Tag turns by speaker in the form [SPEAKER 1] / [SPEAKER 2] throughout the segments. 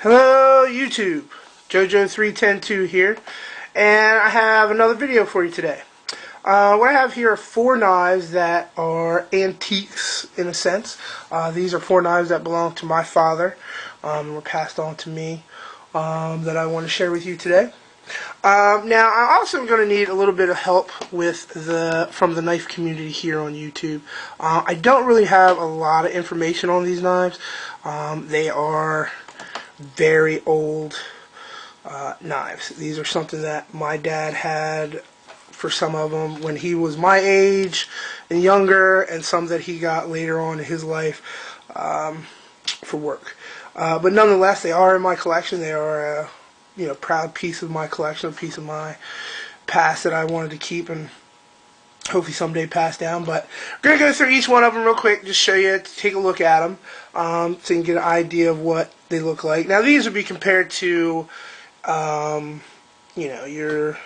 [SPEAKER 1] Hello YouTube, JoJo3102 here, and I have another video for you today. What I have here are 4 knives that are antiques in a sense. These are 4 knives that belong to my father, were passed on to me, that I want to share with you today. Now I'm also going to need a little bit of help with from the knife community here on YouTube. I don't really have a lot of information on these knives. They are very old knives. These are something that my dad had for some of them when he was my age and younger, and some that he got later on in his life for work. But nonetheless, they are in my collection. They are a proud piece of my collection, a piece of my past that I wanted to keep and hopefully someday pass down. But we're going to go through each one of them real quick, just show you, take a look at them, so you can get an idea of what they look like. Now these would be compared to, your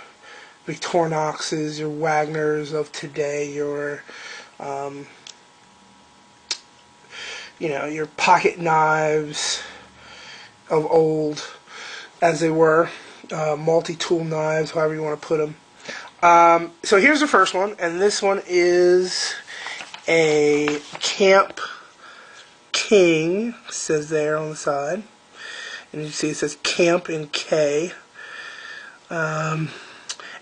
[SPEAKER 1] Victorinoxes, your Wagners of today, your pocket knives of old, as they were, multi-tool knives, however you want to put them. So here's the first one, and this one is a Camp King, it says there on the side, and you can see it says Camp in K, and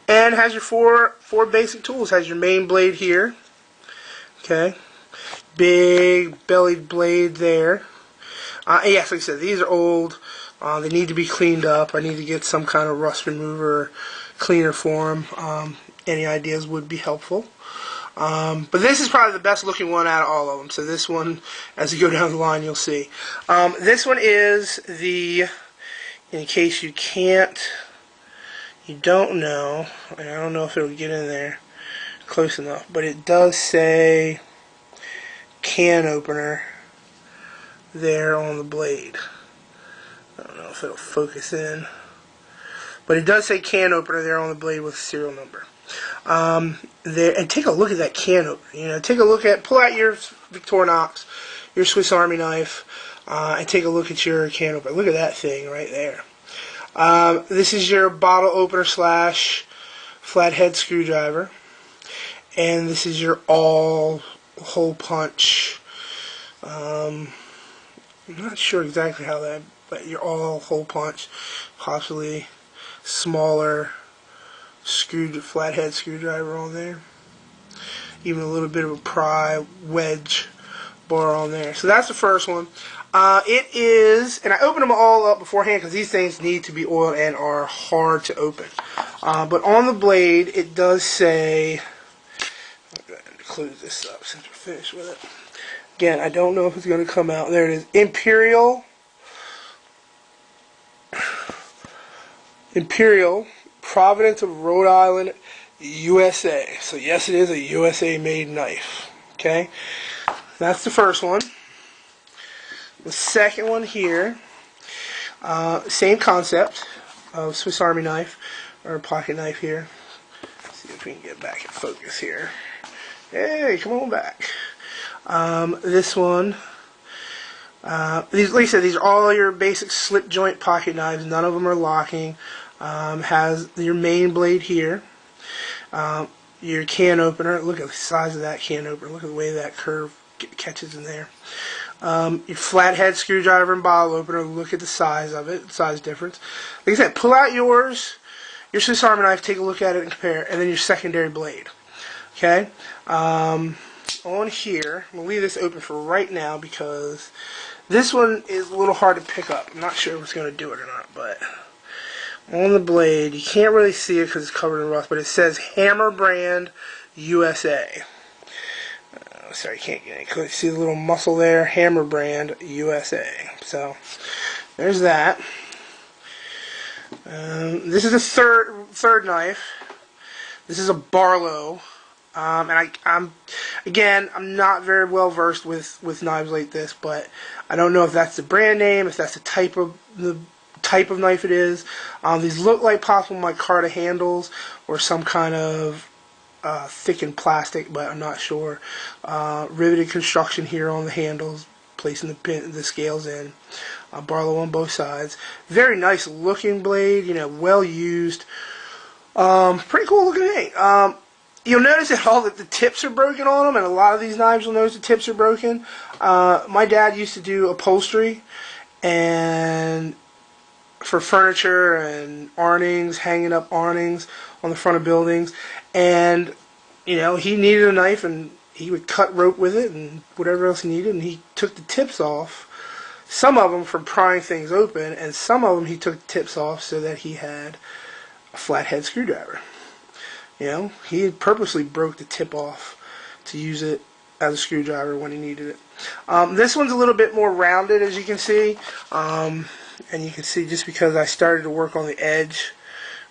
[SPEAKER 1] has your four basic tools. Has your main blade here, okay, big bellied blade there. Yes, like I said, these are old. They need to be cleaned up. I need to get some kind of rust remover cleaner for them. Any ideas would be helpful. But this is probably the best looking one out of all of them. So this one, as you go down the line, you'll see. This one is in case you don't know, and I don't know if it'll get in there close enough, but it does say can opener there on the blade. I don't know if it'll focus in, but it does say can opener there on the blade with a serial number. And take a look at that can opener. Pull out your Victorinox, your Swiss Army knife, and take a look at your can opener. Look at that thing right there. This is your bottle opener / flathead screwdriver, and this is your all hole punch. I'm not sure exactly how that, but your all hole punch, possibly smaller flathead screwdriver on there, even a little bit of a pry wedge bar on there. So that's the first one. It is, and I opened them all up beforehand because these things need to be oiled and are hard to open. But on the blade, it does say, I'm going to close this up since we're finished with it. Again, I don't know if it's going to come out. There it is. Imperial, Providence of Rhode Island, USA. So yes, it is a USA made knife. Okay, that's the first one. The second one here, same concept of Swiss Army knife or pocket knife here. Let's see if we can get back in focus here. Hey, come on back. This one, like I said, these are all your basic slip joint pocket knives. None of them are locking. Has your main blade here. Your can opener. Look at the size of that can opener. Look at the way that curve catches in there. Your flathead screwdriver and bottle opener. Look at the size of it. Size difference. Like I said, pull out your Swiss Army knife. Take a look at it and compare. And then your secondary blade. Okay. On here, I'm going to leave this open for right now because this one is a little hard to pick up. I'm not sure if it's going to do it or not, but on the blade, you can't really see it because it's covered in rust, but it says Hammer Brand USA. Sorry, you can't get it. You see the little muscle there? Hammer Brand USA. So, there's that. This is a third knife. This is a Barlow. And I'm not very well versed with knives like this, but I don't know if that's the brand name, if that's the type of knife it is. These look like possible micarta handles or some kind of thickened plastic, but I'm not sure. Riveted construction here on the handles, placing the scales in. Barlow on both sides. Very nice looking blade, you know, well used. Pretty cool looking thing. You'll notice that all the tips are broken on them, and a lot of these knives you'll notice the tips are broken. My dad used to do upholstery, and for furniture and awnings, hanging up awnings on the front of buildings, and you know, he needed a knife, and he would cut rope with it and whatever else he needed, and he took the tips off. Some of them from prying things open, and some of them he took the tips off so that he had a flathead screwdriver. You know, he had purposely broke the tip off to use it as a screwdriver when he needed it. This one's a little bit more rounded, as you can see. And you can see just because I started to work on the edge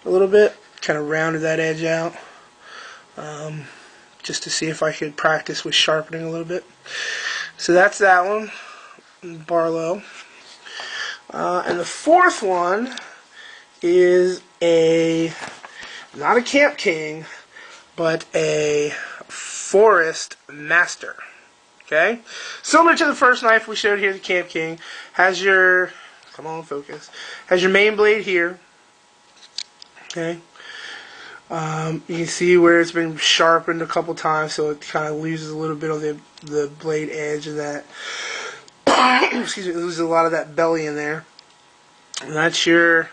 [SPEAKER 1] a little bit, kind of rounded that edge out. Just to see if I could practice with sharpening a little bit. So that's that one, Barlow. And the fourth one is not a Camp King, but a Forest Master. Okay? Similar to the first knife we showed here, the Camp King, has your, come on, focus, has your main blade here. Okay? You can see where it's been sharpened a couple times, so it kind of loses a little bit of the blade edge of that. Excuse me, it loses a lot of that belly in there. And that's your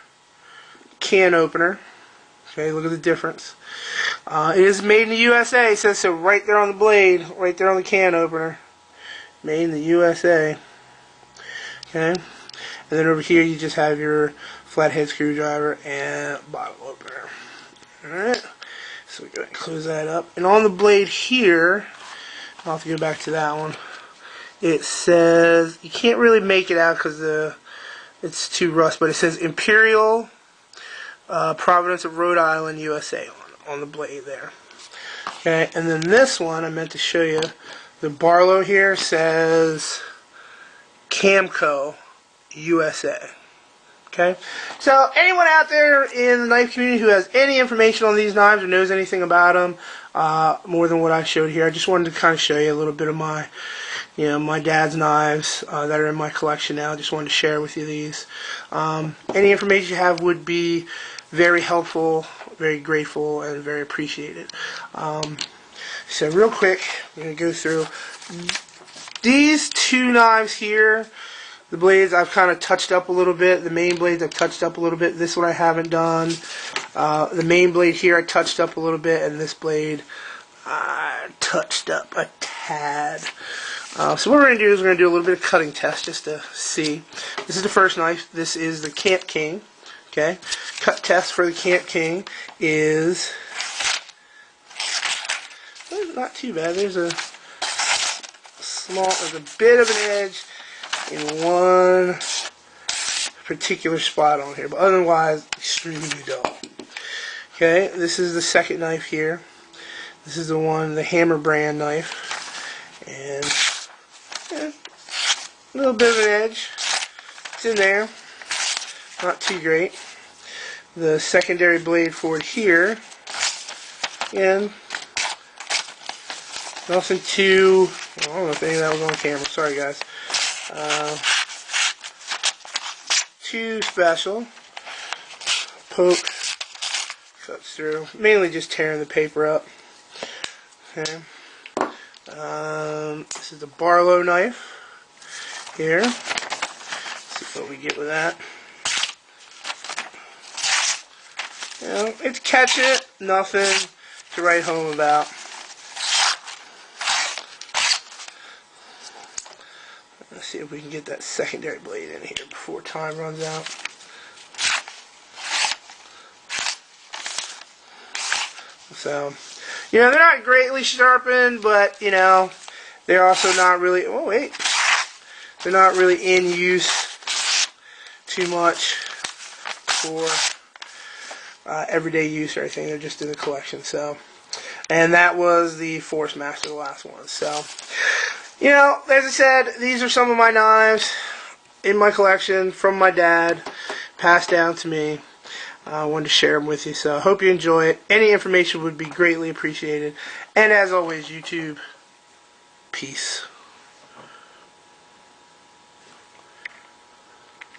[SPEAKER 1] can opener. Okay, look at the difference. It is made in the USA. It says so right there on the blade, right there on the can opener. Made in the USA. Okay, and then over here you just have your flathead screwdriver and bottle opener. Alright, so we go ahead and close that up. And on the blade here, I'll have to go back to that one. It says, you can't really make it out because it's too rust, but it says Imperial Providence of Rhode Island, USA on the blade there. Okay, and then this one, I meant to show you, the Barlow here says Camco, USA. Okay, so anyone out there in the knife community who has any information on these knives or knows anything about them, more than what I showed here, I just wanted to kind of show you a little bit of my, my dad's knives that are in my collection now. Just wanted to share with you these. Any information you have would be very helpful, very grateful, and very appreciated. So real quick, I'm going to go through these two knives here. The blades I've kind of touched up a little bit. The main blades I've touched up a little bit. This one I haven't done. The main blade here I touched up a little bit, and this blade I touched up a tad. So what we're going to do is we're going to do a little bit of cutting test just to see. This is the first knife. This is the Camp King. Okay, cut test for the Camp King is not too bad. There's a bit of an edge in one particular spot on here, but otherwise extremely dull. Okay, this is the second knife here. This is the Hammer brand knife, and a little bit of an edge. It's in there, not too great. The secondary blade for it here, and nothing too. I don't know if any of that was on camera. Sorry, guys. Too special. Poke, cuts through. Mainly just tearing the paper up. Okay. This is the Barlow knife here. Let's see what we get with that. It's catching it. Nothing to write home about. Let's see if we can get that secondary blade in here before time runs out. So, they're not greatly sharpened, but, they're also not really, they're not really in use too much for everyday use or anything. They're just in the collection. So, and that was the Forest Master, the last one. So, as I said, these are some of my knives in my collection from my dad, passed down to me. I wanted to share them with you, so I hope you enjoy it. Any information would be greatly appreciated. And as always, YouTube, peace.